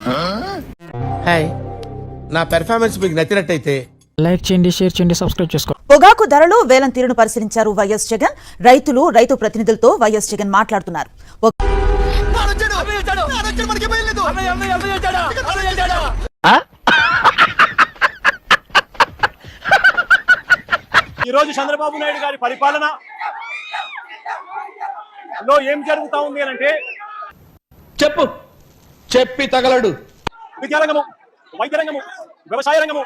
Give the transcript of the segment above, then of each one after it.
Hi, నా performance మీకు నచ్చినట్టయితే లైక్ చేయండి, షేర్ చేయండి, సబ్స్క్రైబ్ చేసుకోండి. పొగాకు ధరలు వేలం తీరును పరిశీలించారు వైఎస్ జగన్. రైతు ప్రతినిధులతో వైఎస్ జగన్ మాట్లాడుతున్నారు. ఈ రోజు చంద్రబాబు నాయుడు గారి పరిపాలనలో ఏం జరుగుతా ఉంది అంటే చెప్పి తగలడు. విద్యారంగము, వైద్య రంగము, వ్యవసాయ రంగము,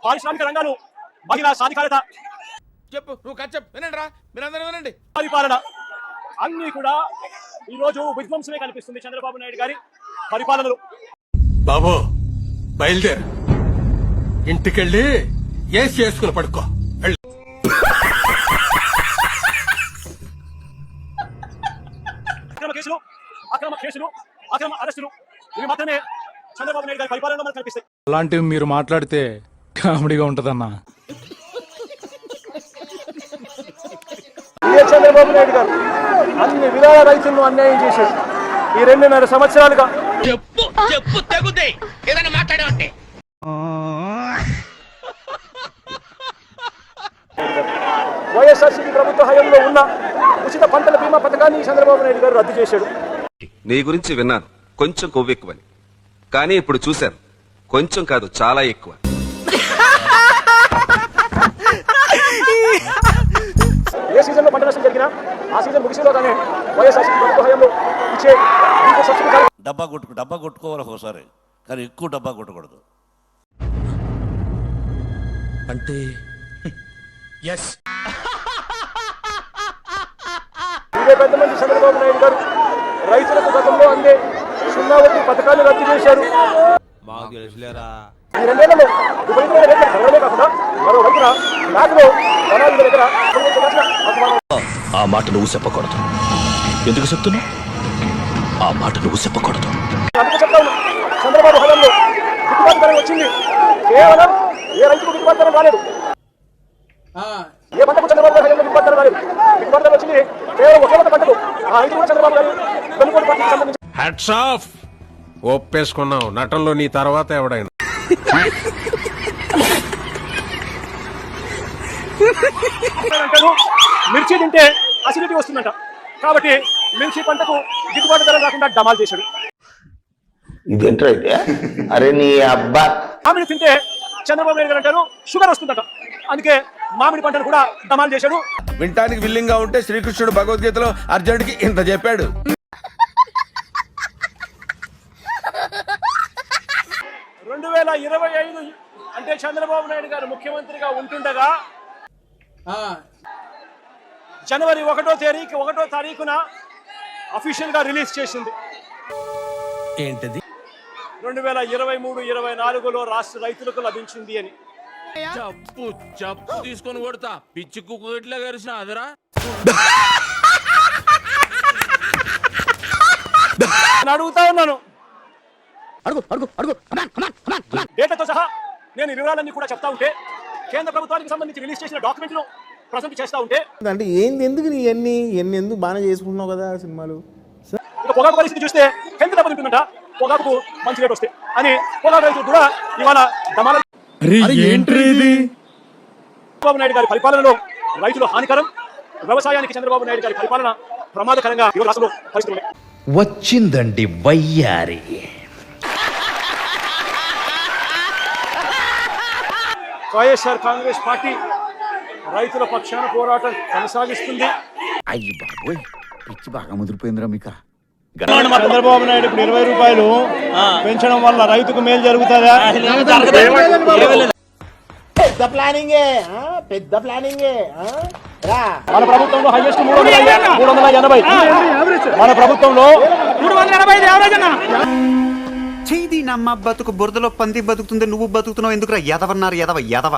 పారిశ్రామిక రంగాలు, మహిళా సాధికారత, చెప్పు నువ్వు చెప్పు, వినండి రా, మీరందరూ వినండి. పరిపాలన అన్ని కూడా ఈ రోజు విధ్వంసమే కనిపిస్తుంది చంద్రబాబు నాయుడు గారి పరిపాలనలో. బాబు బయలుదేరు, ఇంటికెళ్ళి ఏసి చేసుకుని పడుకో. అక్రమ కేసులు, అక్రమ అరెస్టులు ఇవి మాత్రమే చంద్రబాబు నాయుడు గారి పరిపాలనలో మనకు కనిపిస్తాయి. అలాంటివి మీరు మాట్లాడితే కామెడీగా ఉంటదన్నా. ఇదే చంద్రబాబు నాయుడు గారు అన్ని విధాల రైతులను అన్యాయం చేశారు ఈ 2.5 సంవత్సరాలుగా. వైఎస్ఆర్సీపీ ప్రభుత్వ హయాంలో ఉన్న ఉచిత పంటల బీమా పథకాన్ని చంద్రబాబు నాయుడు గారు రద్దు చేశాడు. నీ గురించి విన్నాను, కొంచెం కొవ్వెక్కువని. కానీ ఇప్పుడు చూశాను, కొంచెం కాదు చాలా ఎక్కువ. ఏ సీజన్ లో పంట నష్టం జరిగినా ఆ సీజన్ ముగిసేలోగానే వైఎస్ఆర్సీపీ ప్రభుత్వ హయాంలో ఇచ్చే డబ్బా కొట్టుకోవాలి ఒకసారి, కానీ ఎక్కువ డబ్బా కొట్టకూడదు. అంటే ఇదే పెద్ద మంది చంద్రబాబు నాయుడు గారు రైతులకు గతంలో అందే 0 వడ్డీ పథకాన్ని రద్దు చేశారు. ఈ 2 ఏళ్లలో విపరీతమైన రేట్లు పెరగడమే కాకుండా మరో వైపున నాకులో వనాల దగ్గర ఆ మాట నువ్వు చెప్పకూడదు. ఎందుకు చెప్తున్నా? ఆ మాట నువ్వు చెప్పకూడదు. అందుకే చెప్తా ఉన్నా, చంద్రబాబు హయాంలో గిట్టుబాటు ధర వచ్చింది, కేవలం ఏ రైతుకు గిట్టుబాటు ధర రాలేదు. ఏ పంటకు చంద్రబాబు గారు హయాంలో గిట్టుబాటు ధర రాలేదు. గిట్టుబాటు ధర వచ్చింది కేవలం ఒకే ఒక పంటకు. ఆ రైతు కూడా చంద్రబాబు గారు వెనుకోటి పార్టీకి సంబంధించి హ్యాట్స్ ఆఫ్. ఒప్పేసుకున్నావు, నటనలో నీ తర్వాత ఎవడైనా. మిర్చి తింటే అసిడిటీ వస్తుందంట, కాబట్టి మిర్చి పంటకు గిట్టుబాటు ధర రాకుండా డమాల్ చేశాడు. ఇదేంటైతే అరే నీ అబ్బా. మామిడి తింటే చంద్రబాబు నాయుడు గారు అంటారు షుగర్ వస్తుందట, అందుకే మామిడి పంటను కూడా డమాల్ చేశాడు. వింటానికి విల్లింగ్ గా ఉంటే శ్రీకృష్ణుడు భగవద్గీతలో అర్జునుడికి ఇంత చెప్పాడు. 2025 అంటే చంద్రబాబు నాయుడు గారు ముఖ్యమంత్రిగా ఉంటుండగా జనవరి 1వ తారీఖున అఫీషియల్ గా రిలీజ్ చేసింది. ఏంటది? 2023-24లో రాష్ట్ర రైతులకు లభించింది అని. చెప్పు తీసుకొని కొడతా, పిచ్చి కుక్కట్లా కలిసిన అదరా. అడుగుతా ఉన్నాను, డేటాతో సహా నేను వివరాలన్నీ కూడా చెప్తా ఉంటే, కేంద్ర ప్రభుత్వానికి సంబంధించి రిలీజ్ చేసిన డాక్యుమెంట్లు ప్రజెంట్ చేస్తా ఉంటే, అంటే ఏంది ఎందుకు నీ ఎన్ని ఎందుకు బాగానే చేసుకుంటున్నావు కదా సినిమాలు. ఇక పొగాకు పరిస్థితి చూస్తే ఎంత దెబ్బ తింటుందంట, పొగాకు మంచి రేట్ వస్తే అని పొగాకు రైతులు కూడా ఇవాళ దమాల. చంద్రబాబు నాయుడు గారి పరిపాలనలో రైతులు హానికరం, వ్యవసాయానికి చంద్రబాబు నాయుడు గారి పరిపాలన ప్రమాదకరంగా ఈ రాష్ట్రంలో పరిస్థితులు వచ్చిందండి వయ్యారి. వైఎస్ఆర్ కాంగ్రెస్ పార్టీ రైతుల పక్షాన పోరాటం కొనసాగిస్తుంది. అయ్యి బాబోయ్, పిచ్చి బాగా ముదిరిపోయిందిరా మీకు. చంద్రబాబు నాయుడు ఇప్పుడు 20 రూపాయలు పెంచడం వల్ల రైతుకు మేలు జరుగుతుందా? పెద్ద ప్లానింగే. మన ప్రభుత్వంలో హైయెస్ట్ 380, మన ప్రభుత్వంలో 385 చేయి నమ్మ బతుకు బురదలో పంది బతుకుతుంది, నువ్వు బతుకుతున్నావు ఎందుకురా? ఎదవన్నారు ఎదవ.